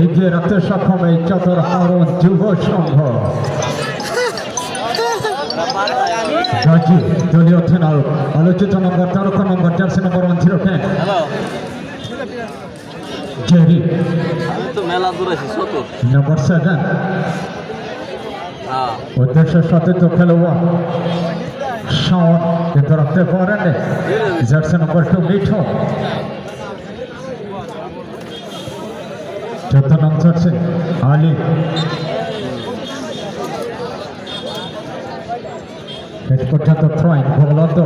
এগিয়ে রাখতে সক্ষম এই চতর হারণ যুব সংঘ। গাজী দলীয় অধিনায়ক আলোচিত নম্বর 13 নম্বর জার্সি নম্বর 110 জেরি নম্বর 7 উদ্দেশ্যের সাথে তো খেলোয়াড় শাওন কিন্তু রাখতে পারেন জার্সি নম্বর 2 মিঠু 14 নম্বর জার্সি আলী শেষ পর্যন্ত থ্রোয়িং বলদ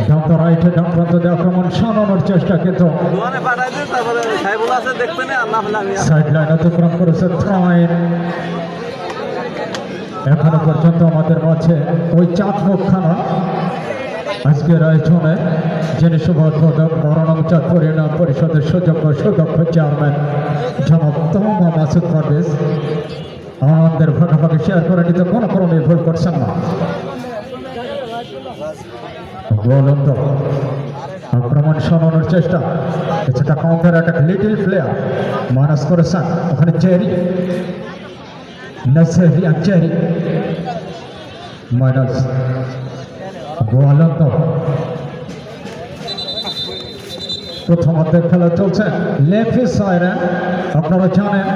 ডান রাইটে ডান প্রান্তে আক্রমণ সানানোর চেষ্টা কিন্তু সাইড লাইন অতিক্রম করেছে থ্রোয়িং। এখনো পর্যন্ত আমাদের মাঝে ওই চাঁদ মুখখানা আজকের আয়োজনে যিনি শুভোদ্বোধক বরণম চাঁদপুর ইউনিয়ন পরিষদের সুযোগ্য সুদক্ষ চেয়ারম্যান জনাব তমা মাসুদ পারভেজ আমাদের ভাগাভাগি শেয়ার করে নিতে কোনো ক্রমে ভুল করছেন না। গোলন্দ আক্রমণ সরানোর চেষ্টা, কিছুটা counter attack, little player minus করেছেন ওখানে চেরি নাসেরিয়া চেরি মাইনাস গোলন্দ। প্রথমার্ধের খেলা চলছে লেফি সাইরেন। আপনারা জানেন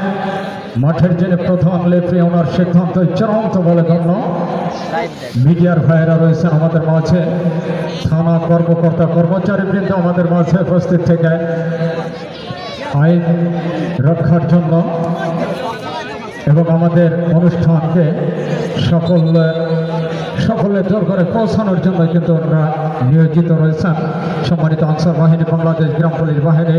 মাঠের যিনি প্রধান লেফি ওনার সিদ্ধান্ত চূড়ান্ত বলে গণ্য। মিডিয়ার ভাইয়েরা রয়েছেন আমাদের মাঝে, থানা কর্মকর্তা কর্মচারীবৃন্দ আমাদের মাঝে উপস্থিত থেকে আইন রক্ষার জন্য এবং আমাদের অনুষ্ঠানকে সকলের জোর করে পৌঁছানোর জন্য কিন্তু ওনারা নিয়োজিত রয়েছেন। সম্মানিত আনসার বাহিনী, বাংলাদেশ গ্রাম পুলিশ বাহিনী।